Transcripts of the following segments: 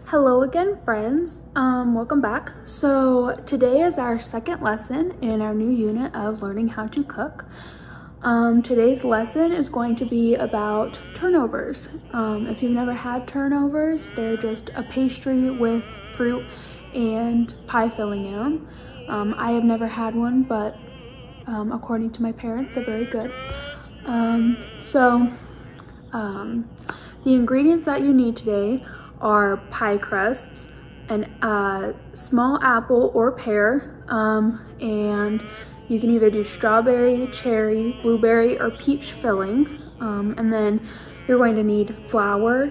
Hello again, friends. Welcome back. So today is our second lesson in our new unit of learning how to cook. Today's lesson is going to be about turnovers. If you've never had turnovers, they're just a pastry with fruit and pie filling in them. I have never had one, but according to my parents, they're very good. The ingredients that you need today are pie crusts, a small apple or pear, and you can either do strawberry, cherry, blueberry, or peach filling. And then you're going to need flour,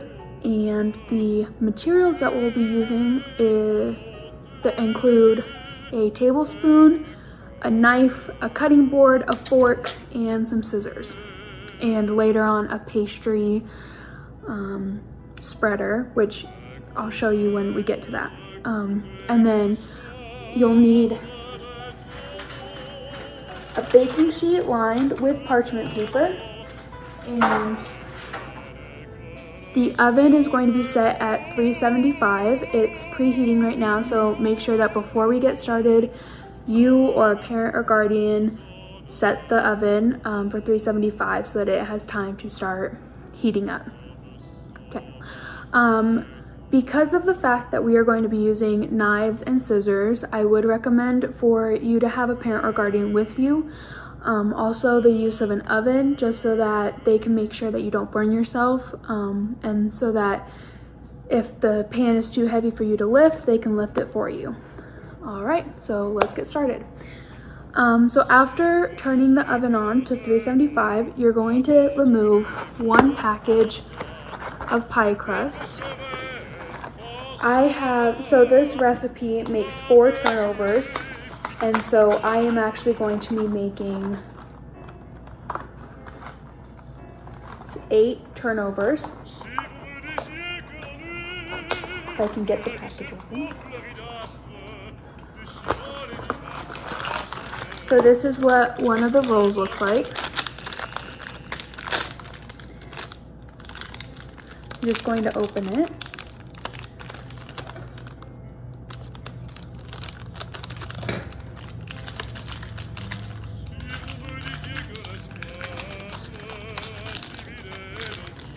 and the materials that we'll be using that include a tablespoon, a knife, a cutting board, a fork, and some scissors. And later on, a pastry spreader, which I'll show you when we get to that. And then you'll need a baking sheet lined with parchment paper, and the oven is going to be set at 375. It's preheating right now, so make sure that before we get started, you or a parent or guardian set the oven for 375 so that it has time to start heating up. Okay. Because of the fact that we are going to be using knives and scissors, I would recommend for you to have a parent or guardian with you. Also the use of an oven, just so that they can make sure that you don't burn yourself, and so that if the pan is too heavy for you to lift, they can lift it for you. All right, so let's get started. So after turning the oven on to 375, you're going to remove one package of pie crusts. So this recipe makes 4 turnovers, and so I am actually going to be making 8 turnovers. If I can get the package open. So this is what one of the rolls looks like. I'm just going to open it.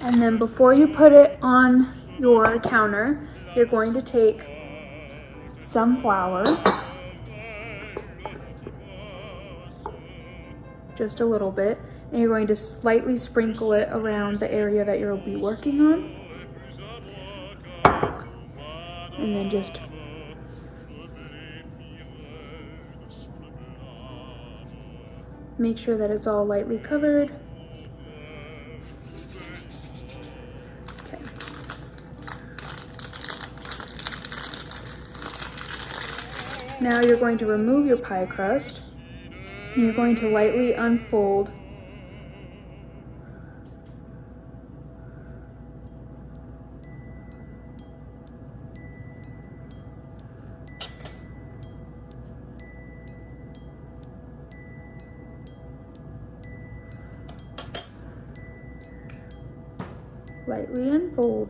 And then before you put it on your counter, you're going to take some flour, just a little bit, and you're going to slightly sprinkle it around the area that you'll be working on. And then just make sure that it's all lightly covered. Okay. Now you're going to remove your pie crust, and you're going to lightly unfold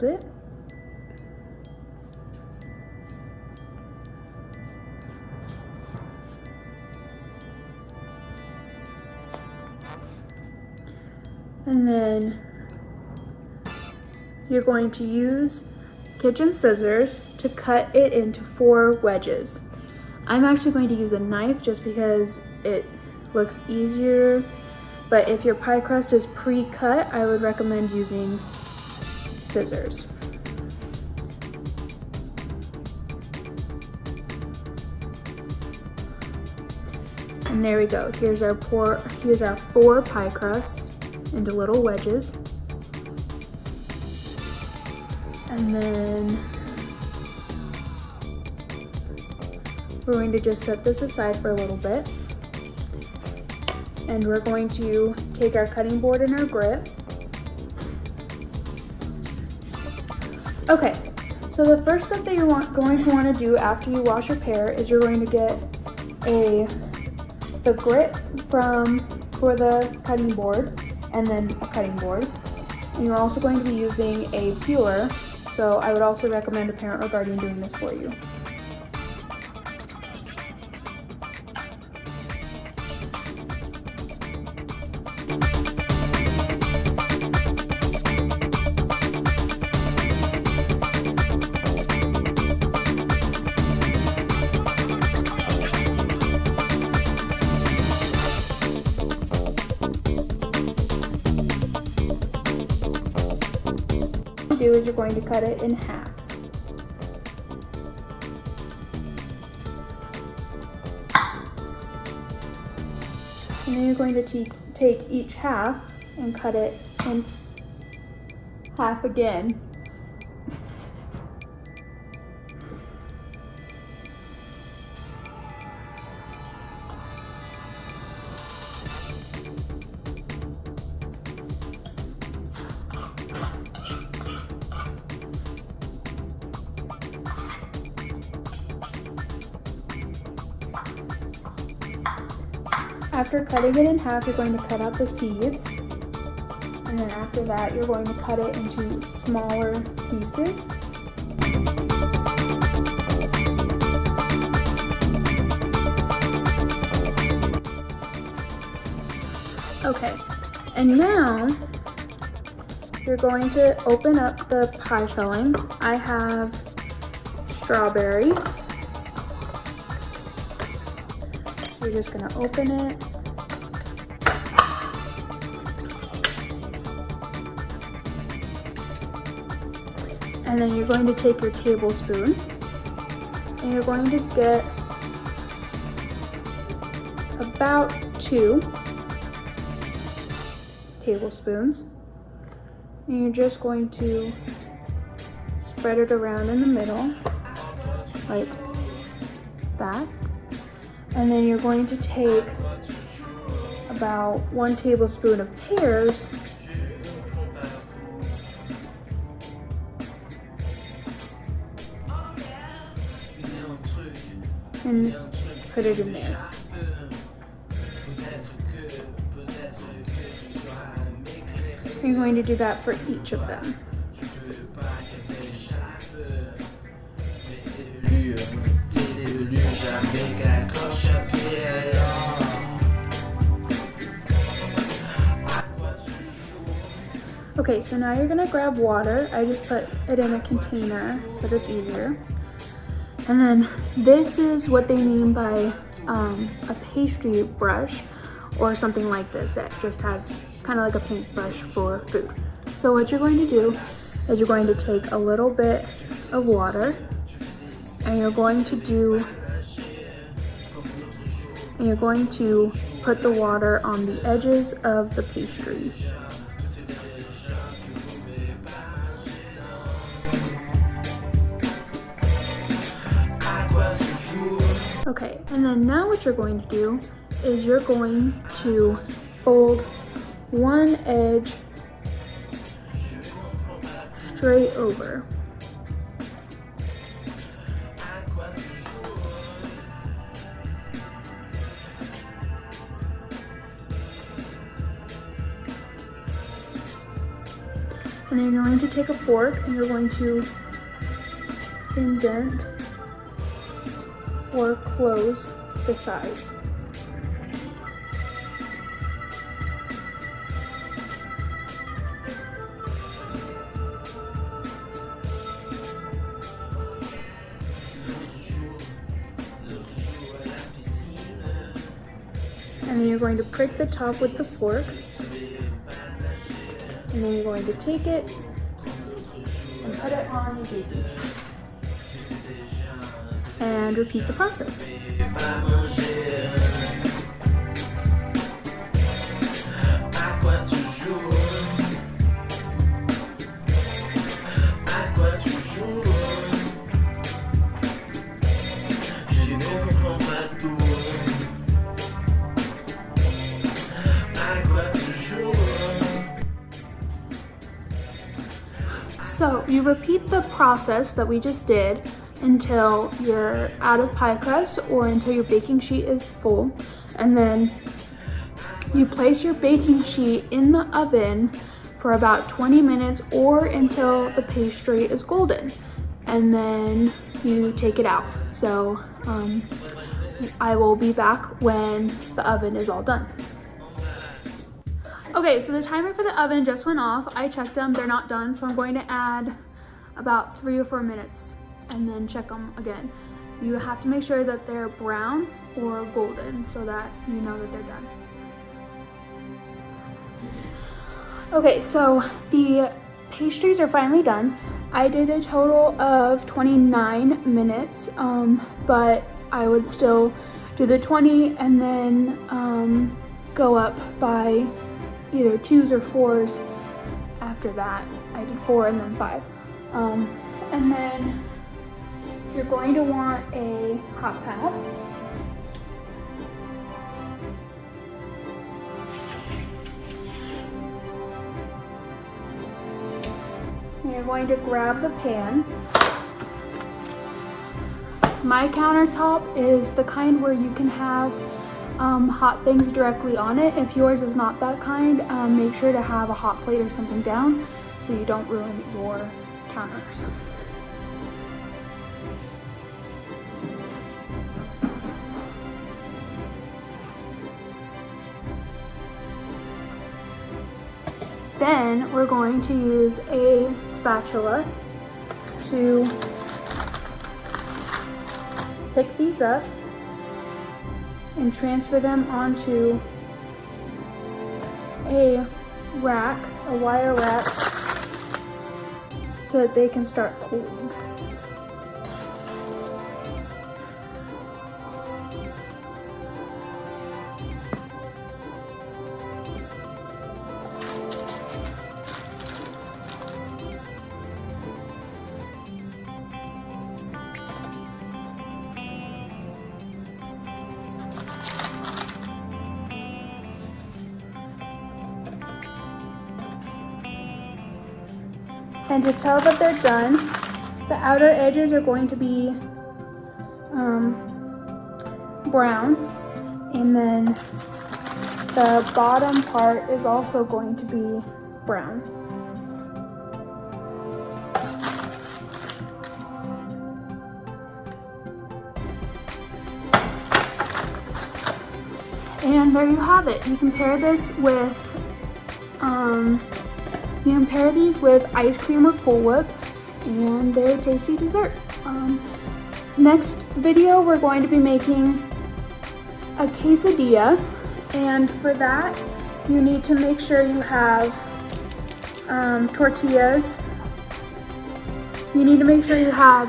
it. And then you're going to use kitchen scissors to cut it into 4 wedges. I'm actually going to use a knife just because it looks easier, but if your pie crust is pre-cut, I would recommend using scissors. And there we go. Here's our 4 pie crusts into little wedges. And then we're going to just set this aside for a little bit. And we're going to take our cutting board and our grit. Okay, so the first step that you're going to want to do after you wash your pear is you're going to get the grit for the cutting board, and then a cutting board. And you're also going to be using a peeler So I would also recommend a parent or guardian doing this for you. What you do is you're going to cut it in halves. And then you're going to take each half and cut it in half again. After cutting it in half, you're going to cut out the seeds. And then after that, you're going to cut it into smaller pieces. Okay, and now you're going to open up the pie filling. I have strawberry. You're just going to open it. And then you're going to take your tablespoon and you're going to get about 2 tablespoons. And you're just going to spread it around in the middle like that. And then you're going to take about 1 tablespoon of pears and put it in there. You're going to do that for each of them. Okay, so now you're gonna grab water. I just put it in a container so that it's easier. And then this is what they mean by a pastry brush or something like this that just has kind of like a paintbrush for food. So what you're going to do is you're going to take a little bit of water and you're going to put the water on the edges of the pastry. Okay, and then now what you're going to do is you're going to fold one edge straight over. And then you're going to take a fork and you're going to indent or close the sides. And then you're going to prick the top with the fork. And then you're going to take it and put it on the baking sheet. And repeat the process. So you repeat the process that we just did until you're out of pie crust or until your baking sheet is full, and then you place your baking sheet in the oven for about 20 minutes or until the pastry is golden, and then you take it out. So I will be back when the oven is all done. Okay, so the timer for the oven just went off. I checked them, they're not done, so I'm going to add about 3 or 4 minutes and then check them again. You have to make sure that they're brown or golden so that you know that they're done. Okay, so the pastries are finally done. I did a total of 29 minutes, but I would still do the 20 and then go up by either 2s or 4s after that. I did 4 and then 5. And then you're going to want a hot pad. You're going to grab the pan. My countertop is the kind where you can have hot things directly on it. If yours is not that kind, make sure to have a hot plate or something down so you don't ruin your counters. Then we're going to use a spatula to pick these up and transfer them onto a rack, a wire rack, so that they can start cooling. And to tell that they're done, the outer edges are going to be brown, and then the bottom part is also going to be brown. And there you have it. You can pair this with you can pair these with ice cream or Cool Whip, and they're a tasty dessert. Next video, we're going to be making a quesadilla, and for that, you need to make sure you have tortillas. You need to make sure you have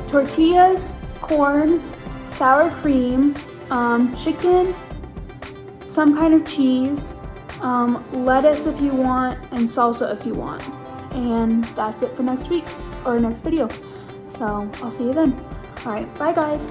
tortillas, corn, sour cream, chicken, some kind of cheese, lettuce if you want, and salsa if you want. And that's it for next week or next video. So I'll see you then. All right, bye guys.